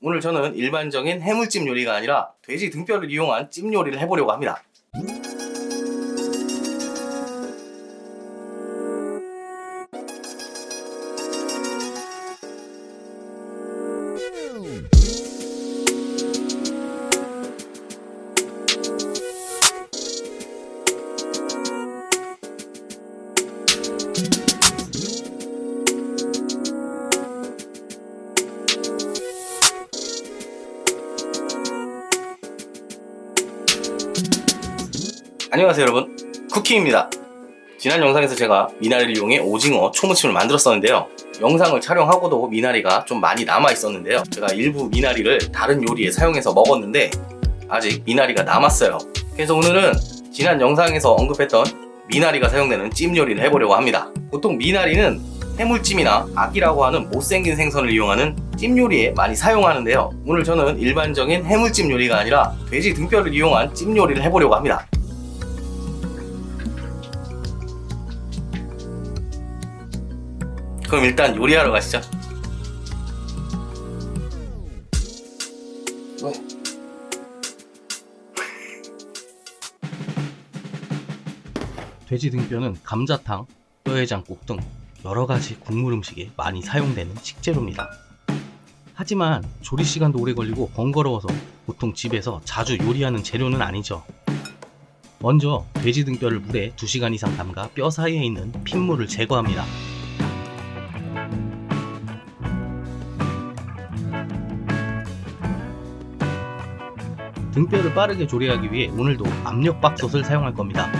오늘 저는 일반적인 해물찜 요리가 아니라 돼지 등뼈를 이용한 찜 요리를 해보려고 합니다. 안녕하세요 여러분, 쿠키입니다. 지난 영상에서 제가 미나리를 이용해 오징어 초무침을 만들었었는데요, 영상을 촬영하고도 미나리가 좀 많이 남아 있었는데요, 제가 일부 미나리를 다른 요리에 사용해서 먹었는데 아직 미나리가 남았어요. 그래서 오늘은 지난 영상에서 언급했던 미나리가 사용되는 찜 요리를 해보려고 합니다. 보통 미나리는 해물찜이나 아기라고 하는 못생긴 생선을 이용하는 찜 요리에 많이 사용하는데요, 오늘 저는 일반적인 해물찜 요리가 아니라 돼지 등뼈를 이용한 찜 요리를 해보려고 합니다. 그럼 일단 요리하러 가시죠. 돼지 등뼈는 감자탕, 뼈해장국 등 여러가지 국물 음식에 많이 사용되는 식재료입니다. 하지만 조리 시간도 오래 걸리고 번거로워서 보통 집에서 자주 요리하는 재료는 아니죠. 먼저 돼지 등뼈를 물에 2시간 이상 담가 뼈 사이에 있는 핏물을 제거합니다. 등뼈를 빠르게 조리하기 위해 오늘도 압력밥솥을 사용할 겁니다.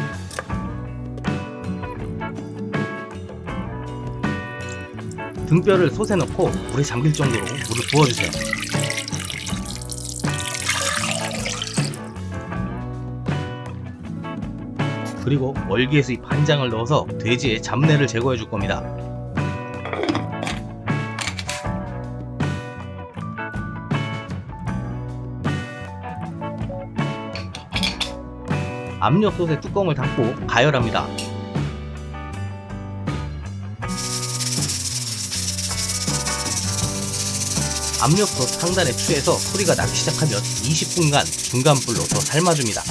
등뼈를 솥에 넣고 물에 잠길 정도로 물을 부어주세요. 그리고 월계수잎 한 장을 넣어서 돼지의 잡내를 제거해 줄 겁니다. 압력솥의 뚜껑을 닫고 가열합니다. 압력솥 상단에 추해서 소리가 나기 시작하면 20분간 중간불로 더 삶아줍니다.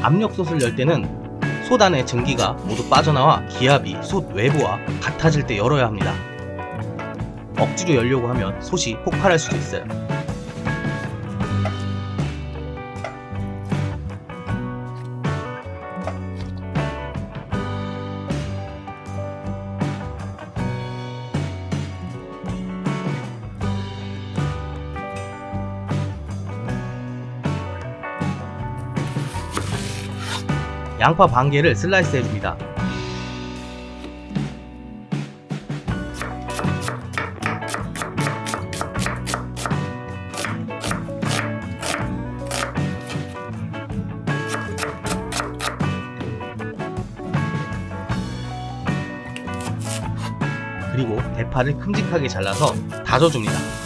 압력솥을 열 때는 솥 안의 증기가 모두 빠져나와 기압이 솥 외부와 같아질 때 열어야 합니다. 억지로 열려고 하면 솥이 폭발할 수도 있어요. 양파 반 개를 슬라이스 해줍니다. 그리고 대파를 큼직하게 잘라서 다져줍니다.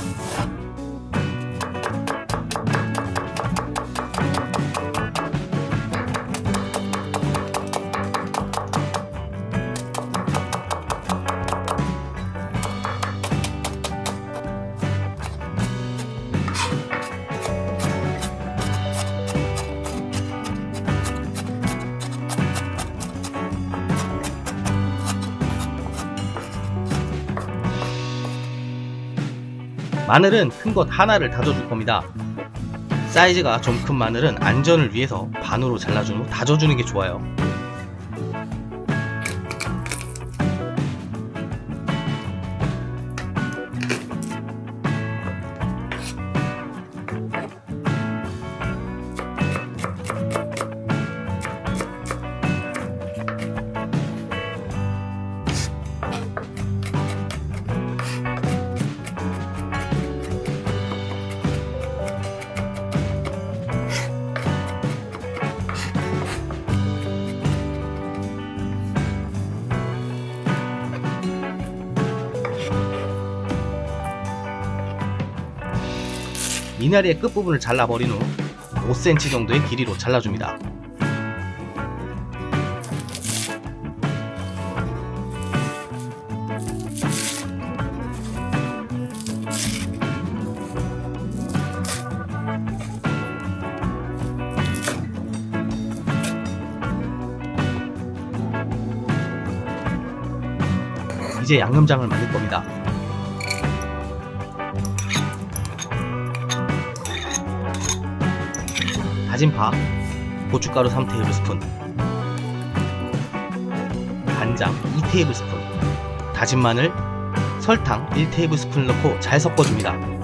마늘은 큰 것 하나를 다져줄 겁니다. 사이즈가 좀 큰 마늘은 안전을 위해서 반으로 잘라준 후 다져주는 게 좋아요. 미나리의 끝부분을 잘라버린 후 5cm 정도의 길이로 잘라줍니다. 이제 양념장을 만들 겁니다. 다진 파, 고춧가루 3테이블스푼, 간장 2테이블스푼, 다진 마늘, 설탕 1테이블스푼을 넣고 잘 섞어줍니다.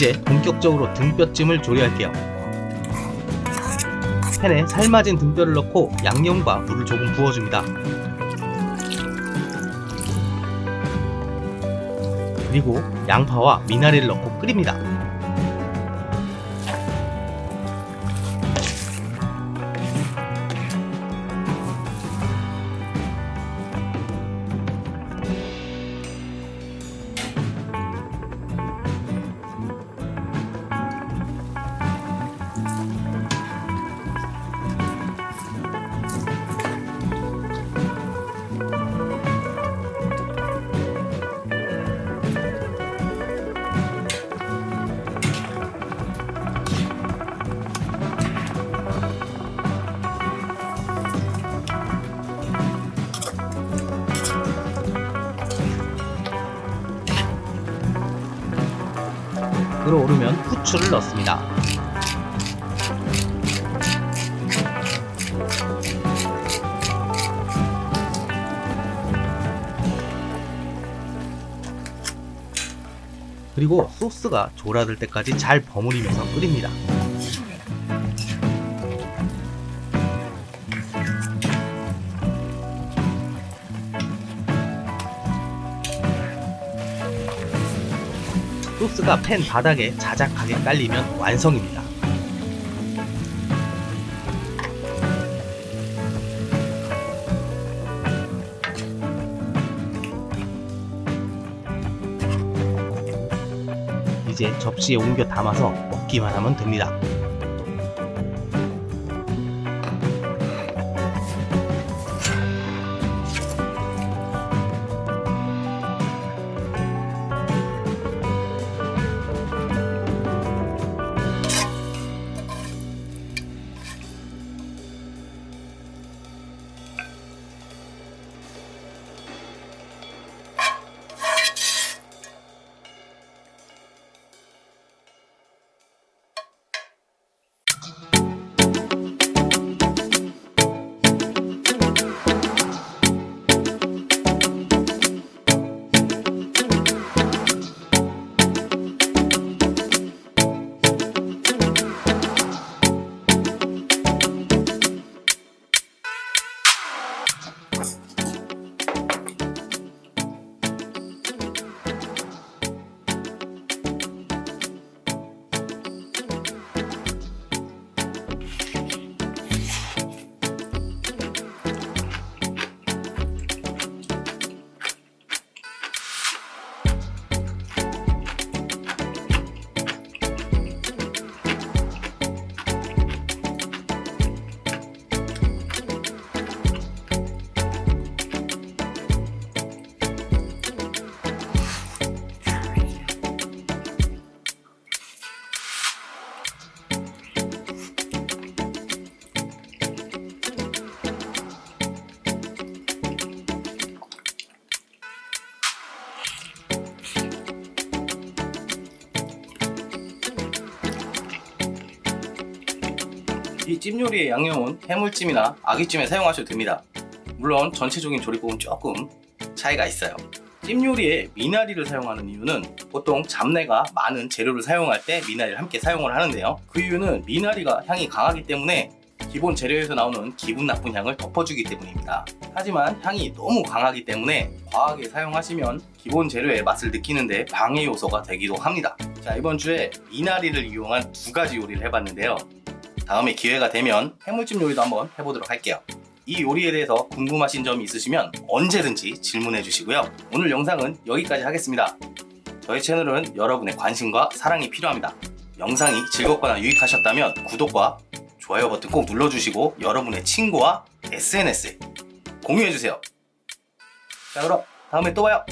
이제 본격적으로 등뼈찜을 조리할게요. 팬에 삶아진 등뼈를 넣고 양념과 물을 조금 부어줍니다. 그리고 양파와 미나리를 넣고 끓입니다. 끓어오르면 후추를 넣습니다. 그리고 소스가 졸아들 때까지 잘 버무리면서 끓입니다. 소스가 팬 바닥에 자작하게 깔리면 완성입니다. 이제 접시에 옮겨 담아서 먹기만 하면 됩니다. 이 찜 요리의 양념은 해물찜이나 아귀찜에 사용하셔도 됩니다. 물론 전체적인 조리법은 조금 차이가 있어요. 찜 요리에 미나리를 사용하는 이유는 보통 잡내가 많은 재료를 사용할 때 미나리를 함께 사용을 하는데요. 그 이유는 미나리가 향이 강하기 때문에 기본 재료에서 나오는 기분 나쁜 향을 덮어주기 때문입니다. 하지만 향이 너무 강하기 때문에 과하게 사용하시면 기본 재료의 맛을 느끼는데 방해 요소가 되기도 합니다. 자, 이번 주에 미나리를 이용한 2가지 요리를 해봤는데요. 다음에 기회가 되면 해물찜 요리도 한번 해보도록 할게요. 이 요리에 대해서 궁금하신 점이 있으시면 언제든지 질문해 주시고요. 오늘 영상은 여기까지 하겠습니다. 저희 채널은 여러분의 관심과 사랑이 필요합니다. 영상이 즐겁거나 유익하셨다면 구독과 좋아요 버튼 꼭 눌러주시고 여러분의 친구와 SNS에 공유해주세요. 자, 그럼 다음에 또 봐요.